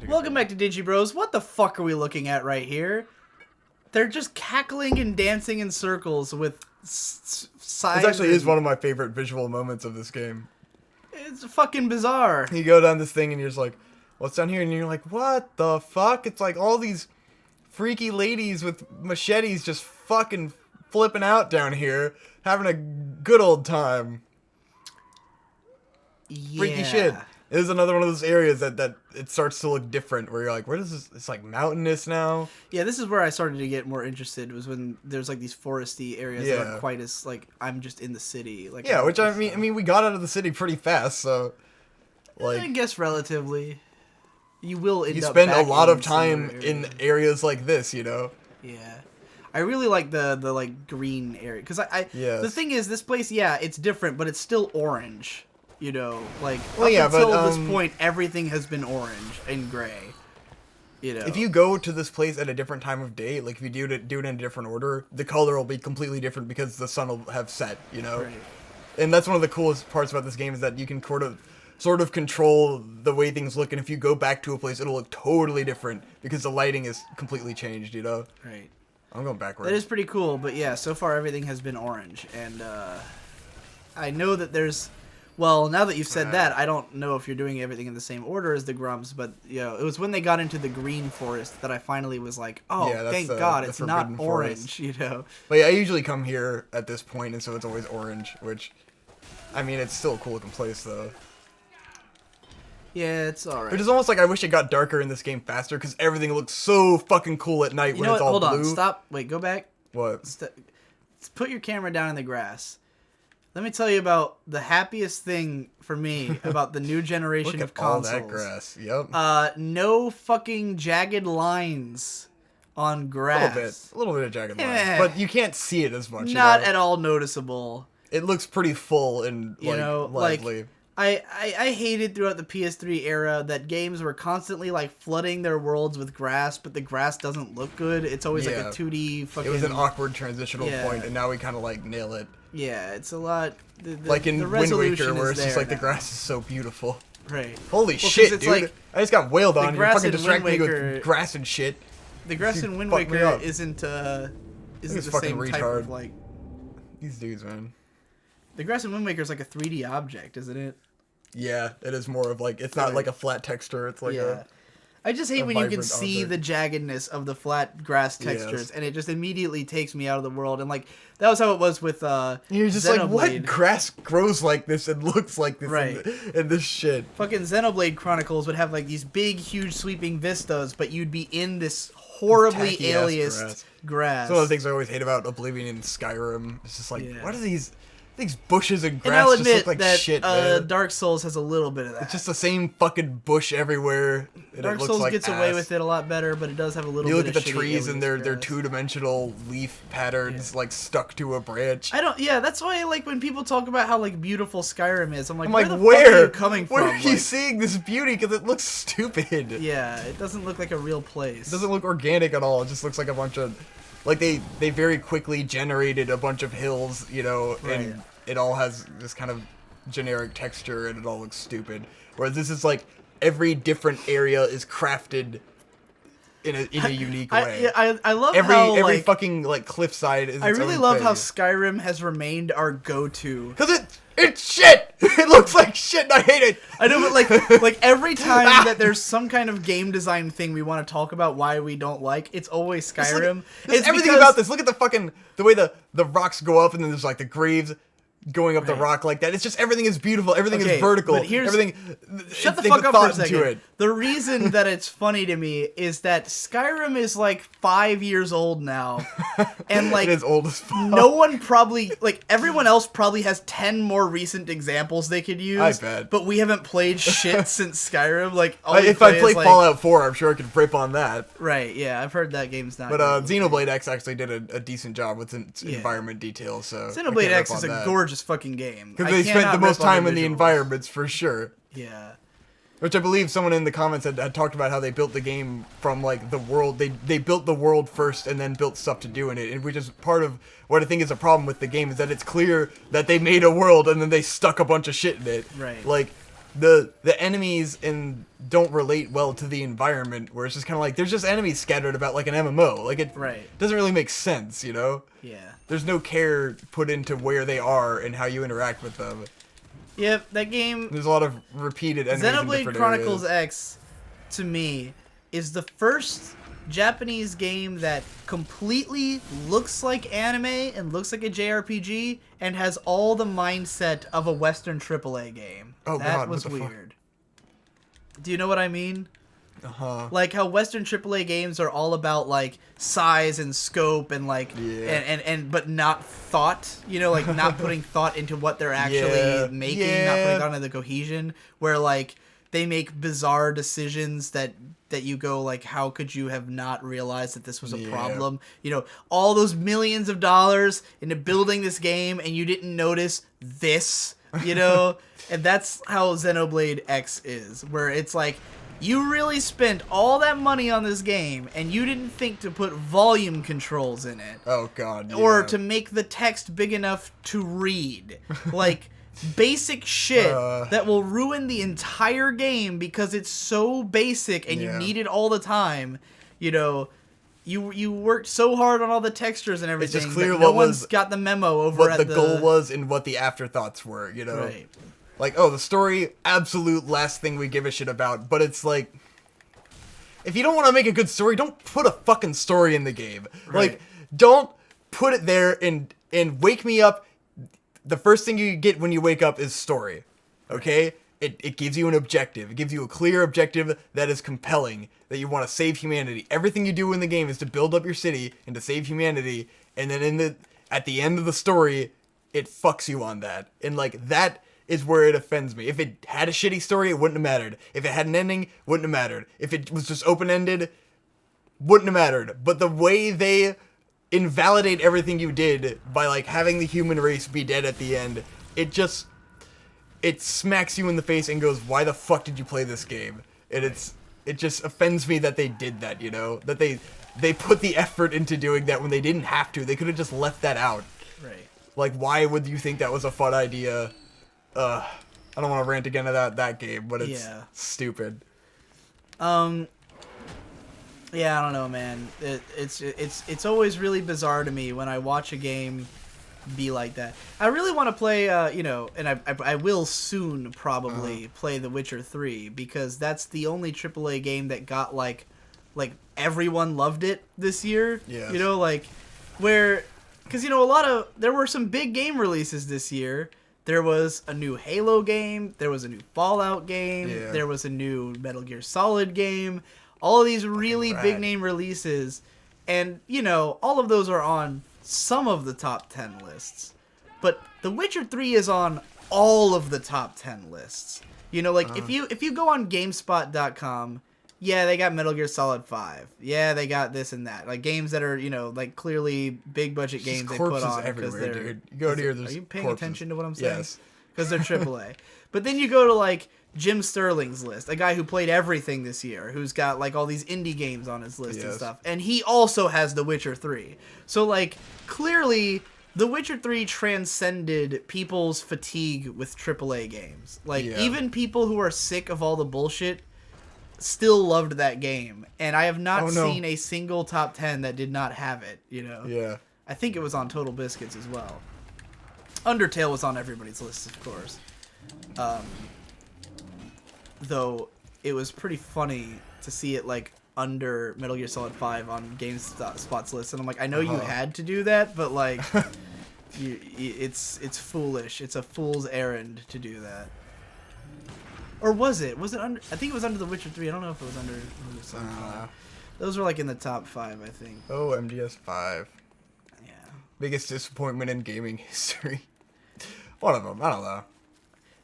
Welcome back to Digi Bros. What the fuck are we looking at right here? They're just cackling and dancing in circles with sides. This actually is one of my favorite visual moments of this game. It's fucking bizarre. You go down this thing and you're just like, what's down here? And you're like, what the fuck? It's like all these freaky ladies with machetes just fucking flipping out down here, having a good old time. Yeah. Freaky shit. It is another one of those areas that it starts to look different, where you're like, where does this, it's like mountainous now. Yeah, this is where I started to get more interested, was when there's like these foresty areas that aren't quite as, like, I'm just in the city. Like, yeah, which I mean we got out of the city pretty fast, so like I guess relatively. You will end up you spend a lot of in time in areas like this, you know. Yeah. I really like the like green area, cuz yes. The thing is, this place, yeah, it's different, but it's still orange. You know, like, well, yeah, until but, this point, everything has been orange and gray. You know, if you go to this place at a different time of day, like if you do it in a different order, the color will be completely different because the sun will have set. You know, right. And that's one of the coolest parts about this game is that you can sort of control the way things look, and if you go back to a place, it'll look totally different because the lighting is completely changed. You know, right? I'm going backwards. That is pretty cool, but yeah, so far everything has been orange, and I know that there's. Well, now that you've said that, I don't know if you're doing everything in the same order as the Grumps, but you know, it was when they got into the green forest that I finally was like, oh, yeah, thank God, it's not orange, you know. But yeah, I usually come here at this point, and so it's always orange, which, I mean, it's still a cool looking place, though. Yeah, it's alright. Which is almost like I wish it got darker in this game faster, because everything looks so fucking cool at night when it's all blue. Hold on, stop. Wait, go back. What? Put your camera down in the grass. Let me tell you about the happiest thing for me about the new generation of consoles. All that grass. Yep. No fucking jagged lines on grass. A little bit of jagged lines, but you can't see it as much. Not at all noticeable. It looks pretty full and lively. Like, I hated throughout the PS3 era that games were constantly like flooding their worlds with grass, but the grass doesn't look good. It's always like a 2D fucking. It was an awkward transitional point, and now we kind of like nail it. Yeah, it's a lot. Like in Wind Waker, where it's just like the grass is so beautiful. Right. Holy shit, dude! Like, I just got wailed on. You fucking distract me with grass and shit. The grass in Wind Waker isn't the same type of like. These dudes, man. The grass in Wind Waker is like a 3D object, isn't it? Yeah, it is more of like, it's not like a flat texture, it's like I just hate when you can see the jaggedness of the flat grass textures, and it just immediately takes me out of the world, and like, that was how it was with you're just Xenoblade. Like, what grass grows like this and looks like this in this shit? Fucking Xenoblade Chronicles would have like these big, huge, sweeping vistas, but you'd be in this horribly aliased grass. Some of the things I always hate about Oblivion and Skyrim, it's just like, what are these bushes and grass? And I'll just admit look like that shit, man. Dark Souls has a little bit of that. It's just the same fucking bush everywhere. Dark Souls gets away with it a lot better, but it does have a little bit of You look at the trees and they're grass. two-dimensional leaf patterns like stuck to a branch. Yeah, that's why like when people talk about how like beautiful Skyrim is, I'm like, where the fuck are you coming from? Where are you seeing this beauty? Because it looks stupid. Yeah, it doesn't look like a real place. It doesn't look organic at all. It just looks like a bunch of, like they very quickly generated a bunch of hills, you know, and it all has this kind of generic texture and it all looks stupid. Whereas this is like every different area is crafted in a unique way. I love every fucking like cliffside is. I really love how Skyrim has remained our go-to. Because it's shit. It looks like shit, and I hate it. I know, but like every time that there's some kind of game design thing we want to talk about why we don't like, it's always Skyrim. It's everything about this. Look at the way the rocks go up, and then there's like the graves going up the rock like that. It's just everything is beautiful. Everything is vertical. But shut the fuck up for a second. The reason that it's funny to me is that Skyrim is like 5 years old now, and like it is old as fuck. No one probably everyone else probably has 10 more recent examples they could use. I bet. But we haven't played shit since Skyrim. Like if I play Fallout 4, I'm sure I could rip on that. Right? Yeah, I've heard that game's not. But Xenoblade X actually did a decent job with its environment details. So Xenoblade X is a gorgeous fucking game. Because they spent the most time in the environments for sure. Yeah. Which I believe someone in the comments had talked about how they built the game from like the world. They built the world first and then built stuff to do in it, and which is part of what I think is a problem with the game is that it's clear that they made a world and then they stuck a bunch of shit in it. Right. Like the enemies don't relate well to the environment, where it's just kind of like there's just enemies scattered about like an MMO. Like it doesn't really make sense, you know? Yeah. There's no care put into where they are and how you interact with them. Yep, that game. There's a lot of repeated enemies in Xenoblade different Chronicles areas. X, to me, is the first Japanese game that completely looks like anime and looks like a JRPG and has all the mindset of a Western AAA game. Oh, that God, was what the fuck? weird. Do you know what I mean? Uh-huh. Like how Western AAA games are all about like size and scope and like and but not thought, you know, like not putting thought into what they're actually making, not putting thought into the cohesion, where like they make bizarre decisions that you go like, how could you have not realized that this was a problem? You know, all those millions of dollars into building this game and you didn't notice this, you know? And that's how Xenoblade X is, where it's like, you really spent all that money on this game, and you didn't think to put volume controls in it. Oh, God, or to make the text big enough to read. Like, basic shit that will ruin the entire game because it's so basic and you need it all the time. You know, you worked so hard on all the textures and everything. It's just clear no one's got the memo over what at the goal was and what the afterthoughts were, you know? Right. Like, oh, the story, absolute last thing we give a shit about. But it's like, if you don't want to make a good story, don't put a fucking story in the game. Right. Like, don't put it there and wake me up. The first thing you get when you wake up is story. Okay? It gives you an objective. It gives you a clear objective that is compelling, that you want to save humanity. Everything you do in the game is to build up your city and to save humanity. And then at the end of the story, it fucks you on that. And like, that is where it offends me. If it had a shitty story, it wouldn't have mattered. If it had an ending, wouldn't have mattered. If it was just open-ended, wouldn't have mattered. But the way they invalidate everything you did by like having the human race be dead at the end, it smacks you in the face and goes, why the fuck did you play this game? And it just offends me that they did that, you know? That they put the effort into doing that when they didn't have to. They could have just left that out. Right. Like, why would you think that was a fun idea? I don't want to rant again about that game, but it's stupid. Yeah, I don't know, man. It's always really bizarre to me when I watch a game be like that. I really want to play, you know, and I will soon probably play The Witcher 3 because that's the only AAA game that got like everyone loved it this year. Yes. You know, like because you know there were some big game releases this year. There was a new Halo game, there was a new Fallout game, there was a new Metal Gear Solid game, all of these really big name releases, and, you know, all of those are on some of the top 10 lists. But The Witcher 3 is on all of the top 10 lists. You know, like, if you go on GameSpot.com, yeah, they got Metal Gear Solid 5. Yeah, they got this and that. Like, games that are, you know, like, clearly big-budget games they put on. Because they're... Dude. You go here, are you paying attention to what I'm saying? Yes. Because they're AAA. But then you go to, like, Jim Sterling's list, a guy who played everything this year, who's got, like, all these indie games on his list and stuff. And he also has The Witcher 3. So, like, clearly... The Witcher 3 transcended people's fatigue with AAA games. Like, even people who are sick of all the bullshit still loved that game. And I have not seen a single top 10 that did not have it, you know? Yeah. I think it was on Total Biscuits as well. Undertale was on everybody's list, of course. Though, it was pretty funny to see it, like, under Metal Gear Solid 5 on GameSpot's list. And I'm like, I know you had to do that, but, like... It's foolish. It's a fool's errand to do that. Or was it? Was it under? I think it was under The Witcher 3. I don't know if it was under. Those were like in the top 5, I think. Oh, MGS 5. Yeah. Biggest disappointment in gaming history. One of them. I don't know.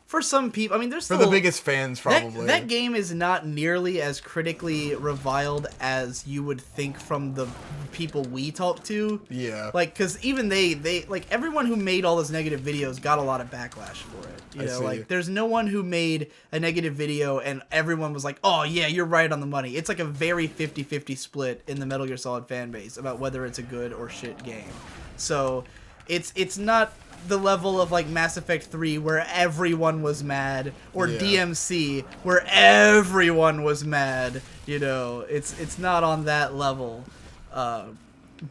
For some people, I mean, there's still... For the biggest fans, probably. That game is not nearly as critically reviled as you would think from the people we talk to. Yeah. Like, because even they like, everyone who made all those negative videos got a lot of backlash for it. You know, like, there's no one who made a negative video and everyone was like, oh, yeah, you're right on the money. It's like a very 50-50 split in the Metal Gear Solid fan base about whether it's a good or shit game. So, it's not... the level of like Mass Effect 3 where everyone was mad, or DMC where everyone was mad. You know, it's not on that level.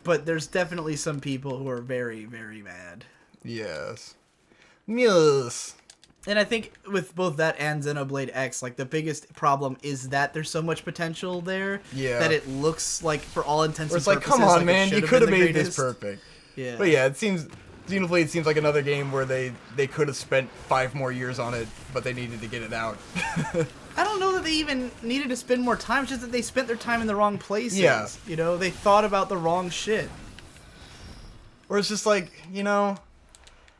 But there's definitely some people who are very, very mad. Yes. Yes. And I think with both that and Xenoblade X, like the biggest problem is that there's so much potential there that it looks like, for all intents and purposes, come on, like man, you could have made this perfect. Yeah. But yeah, Xenoblade seems like another game where they could have spent 5 more years on it, but they needed to get it out. I don't know that they even needed to spend more time, it's just that they spent their time in the wrong places. Yeah. You know, they thought about the wrong shit. Or it's just like, you know,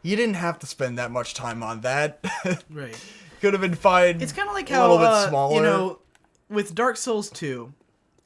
you didn't have to spend that much time on that. Right. Could have been fine. It's kind of like a how, little bit smaller. you know, with Dark Souls 2,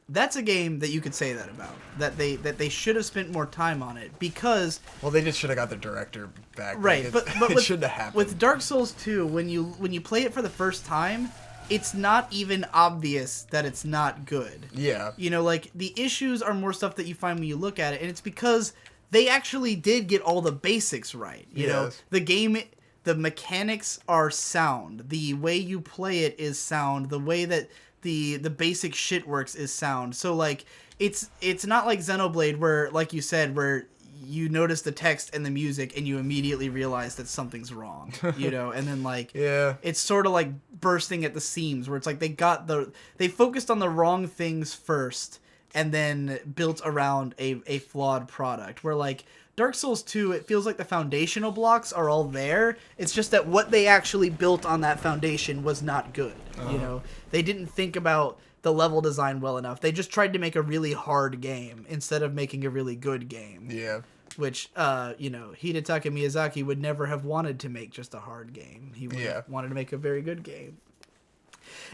that's a game that you could say that about. That they should have spent more time on it because... Well, they just should have got the director back. Right, like but it shouldn't have happened. With Dark Souls 2, when you play it for the first time, it's not even obvious that it's not good. Yeah. You know, like, the issues are more stuff that you find when you look at it, and it's because they actually did get all the basics right. You know, the game, the mechanics are sound. The way you play it is sound. The way that the basic shit works is sound. So, like, it's not like Xenoblade where, like you said, where you notice the text and the music and you immediately realize that something's wrong, you know, and then like it's sort of like bursting at the seams where it's like they focused on the wrong things first and then built around a flawed product, where like Dark Souls 2, it feels like the foundational blocks are all there. It's just that what they actually built on that foundation was not good. You know, they didn't think about the level design well enough. They just tried to make a really hard game instead of making a really good game. Yeah. Which, you know, Hidetaka Miyazaki would never have wanted to make just a hard game. He would have wanted to make a very good game.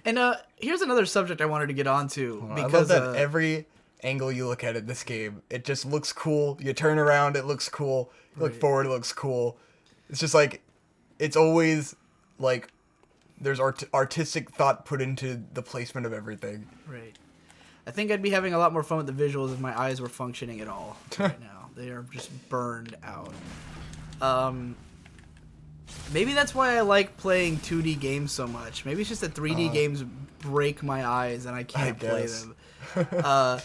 And here's another subject I wanted to get onto. Because I love that every angle you look at in this game, it just looks cool. You turn around, it looks cool. You look forward, it looks cool. It's just like, it's always like there's artistic thought put into the placement of everything. Right. I think I'd be having a lot more fun with the visuals if my eyes were functioning at all right now. They are just burned out. Maybe that's why I like playing 2D games so much. Maybe it's just that 3D games break my eyes and I can't play them. But I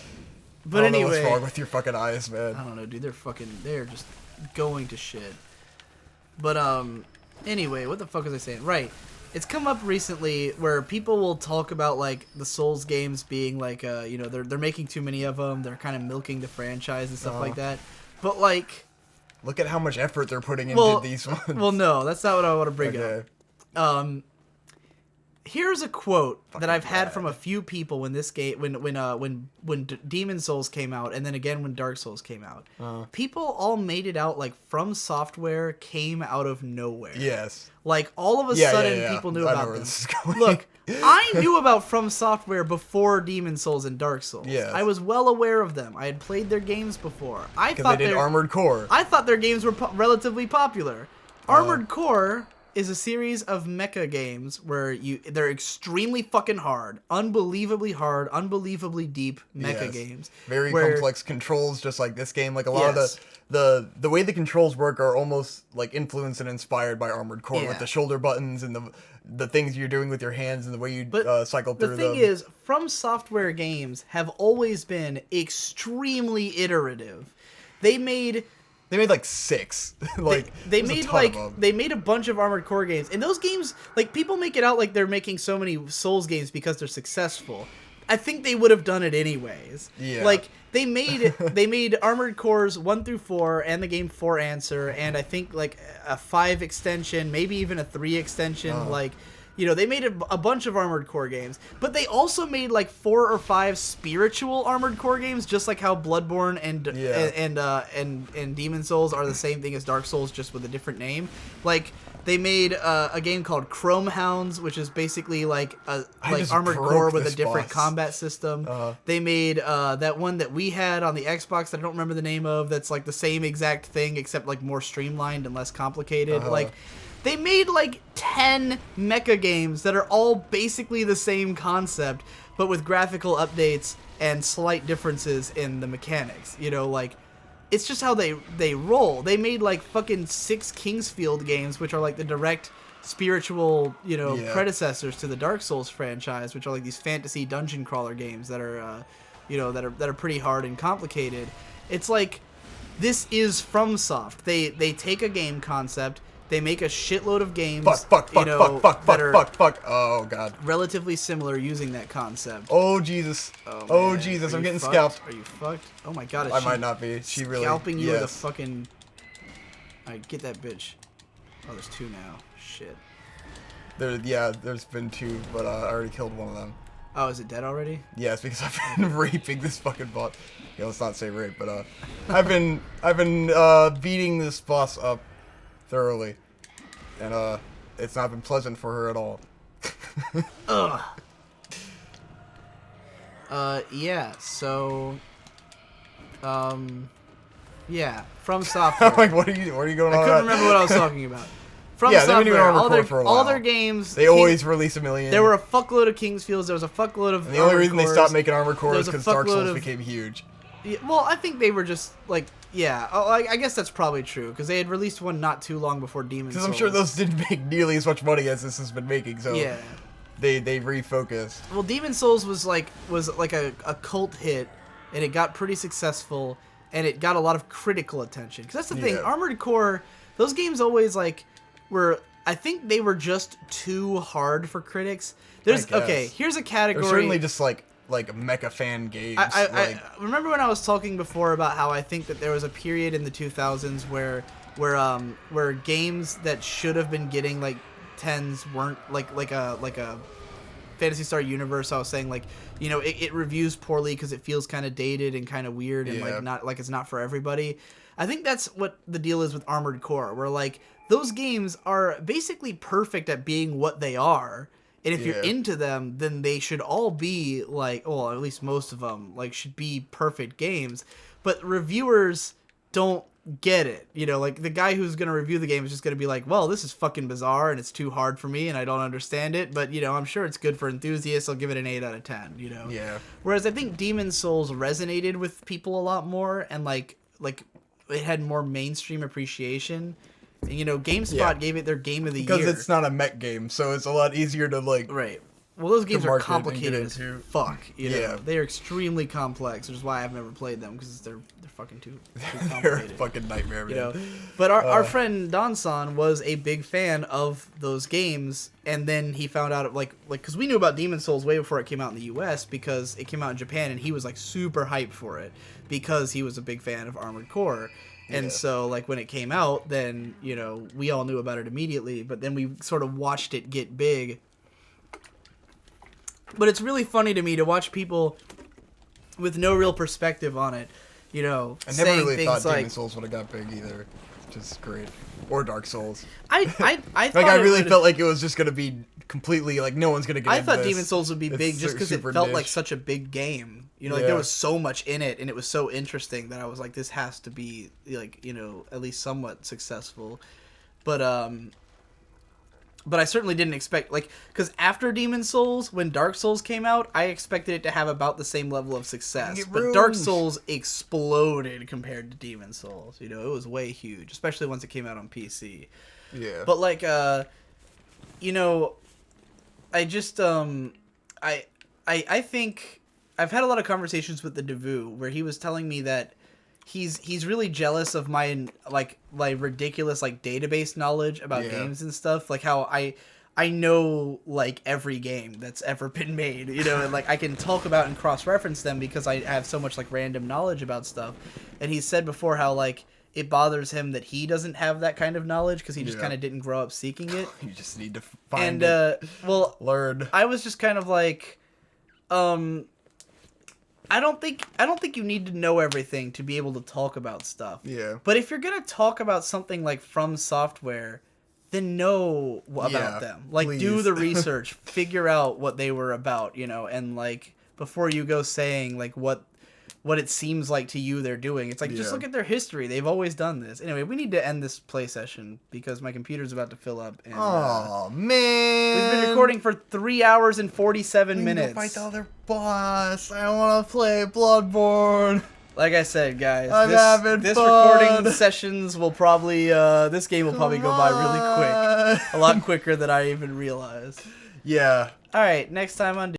don't anyway, know what's wrong with your fucking eyes, man. I don't know, dude. They're just going to shit. But anyway, what the fuck was I saying? Right. It's come up recently where people will talk about like the Souls games being like you know, they're making too many of them. They're kind of milking the franchise and stuff like that. But like, look at how much effort they're putting into these ones. Well, no, that's not what I want to bring up. Here's a quote that I've had from a few people when this game, when Demon Souls came out, and then again when Dark Souls came out. People all made it out like From Software came out of nowhere. Yes. Like all of a sudden, people knew about them. Look, I knew about From Software before Demon Souls and Dark Souls. Yes. I was well aware of them. I had played their games before. I thought they did Armored Core. I thought their games were relatively popular. Armored Core is a series of mecha games where they're extremely fucking hard, unbelievably deep mecha games. Very complex controls, just like this game. Like a lot of the way the controls work are almost like influenced and inspired by Armored Core with the shoulder buttons and the things you're doing with your hands and the way you cycle through them. The thing is, From Software games have always been extremely iterative. They made like 6. Like they made a bunch of Armored Core games. And those games, like, people make it out like they're making so many Souls games because they're successful. I think they would have done it anyways. Yeah. Like they made Armored Cores 1 through 4 and the game 4 Answer and I think like a 5 extension, maybe even a 3 extension, like, you know, they made a bunch of Armored Core games, but they also made like 4 or 5 spiritual Armored Core games, just like how Bloodborne and Demon Souls are the same thing as Dark Souls, just with a different name. Like they made a game called Chrome Hounds, which is basically like Armored Core with a different combat system. They made that one that we had on the Xbox that I don't remember the name of. That's like the same exact thing except like more streamlined and less complicated. Like. They made like 10 mecha games that are all basically the same concept, but with graphical updates and slight differences in the mechanics. You know, like it's just how they roll. They made like fucking 6 Kingsfield games, which are like the direct spiritual, predecessors to the Dark Souls franchise, which are like these fantasy dungeon crawler games that are, that are pretty hard and complicated. It's like, this is FromSoft. They take a game concept, they make a shitload of games. Fuck. Oh god. Relatively similar using that concept. Oh Jesus. Oh Jesus. I'm getting scalped. Are you fucked? Oh my god. I might not be. She really. Scalping you with a fucking. Alright, get that bitch. Oh, there's 2 now. Shit. There's been 2, but I already killed one of them. Oh, is it dead already? Yeah, it's because I've been raping this fucking bot. Yeah, let's not say rape, but I've been beating this boss up thoroughly, and it's not been pleasant for her at all. Ugh. Yeah. So, yeah, From Software. Like, what are you going on? I couldn't remember what I was talking about. From yeah, Software, they've been on record for a while. all their games. They always release a million. There were a fuckload of Kingsfields. There was a fuckload of. And the only reason they stopped making Armored Core is because because Dark Souls became huge. Yeah, well, I think they were just like, yeah. I guess that's probably true because they had released one not too long before Demon's Souls. Because I'm sure those didn't make nearly as much money as this has been making. So yeah, they refocused. Well, Demon's Souls was like a cult hit, and it got pretty successful, and it got a lot of critical attention. Because that's the thing, Armored Core, those games always like were. I think they were just too hard for critics. Here's a category. They're certainly just like mecha fan games. I remember when I was talking before about how I think that there was a period in the 2000s where games that should have been getting like 10s weren't like a Phantasy Star Universe. I was saying like, it reviews poorly because it feels kind of dated and kind of weird and like not like it's not for everybody. I think that's what the deal is with Armored Core, where like those games are basically perfect at being what they are. And if you're into them, then they should all be like, well, at least most of them like should be perfect games. But reviewers don't get it. Like the guy who's going to review the game is just going to be like, well, this is fucking bizarre and it's too hard for me and I don't understand it. But, I'm sure it's good for enthusiasts. I'll give it an 8 out of 10, Yeah. Whereas I think Demon's Souls resonated with people a lot more and like it had more mainstream appreciation. And, GameSpot gave it their game of the year. Because it's not a mech game, so it's a lot easier to like. Right. Well, those games are complicated as fuck. Yeah. They are extremely complex, which is why I've never played them because they're fucking too complicated. They're a fucking nightmare, man. But our friend Don-san was a big fan of those games, and then he found out like because we knew about Demon's Souls way before it came out in the U.S. because it came out in Japan, and he was like super hyped for it because he was a big fan of Armored Core. And so, like, when it came out, then, we all knew about it immediately, but then we sort of watched it get big. But it's really funny to me to watch people with no real perspective on it, I never really thought Demon's Souls would have got big either, which is great. Or Dark Souls. I thought I really felt like it was just going to be completely, like, no one's going to get into this. I thought Demon's Souls would be big just because it felt like such a big game. Like there was so much in it, and it was so interesting that I was like, this has to be like, at least somewhat successful. But I certainly didn't expect because after Demon's Souls, when Dark Souls came out, I expected it to have about the same level of success. But Dark Souls exploded compared to Demon's Souls. It was way huge, especially once it came out on PC. Yeah. But I just I think I've had a lot of conversations with the Devu where he was telling me that he's really jealous of my ridiculous database knowledge about games and stuff, like how I know every game that's ever been made, and I can talk about and cross-reference them because I have so much random knowledge about stuff. And he said before how it bothers him that he doesn't have that kind of knowledge because he just kind of didn't grow up seeking it. You just need to find it. Learn. I was just kind of I don't think you need to know everything to be able to talk about stuff. Yeah. But if you're gonna talk about something like From Software, then know about them. Please. Do the research, figure out what they were about, and before you go saying what it seems like to you they're doing. It's just look at their history. They've always done this. Anyway, we need to end this play session because my computer's about to fill up. And, oh, man. We've been recording for 3 hours and 47 minutes. Go fight the other boss. I want to play Bloodborne. Like I said, guys, I'm having this fun. recording sessions will probably this game will probably go by really quick, a lot quicker than I even realized. Yeah. All right, next time on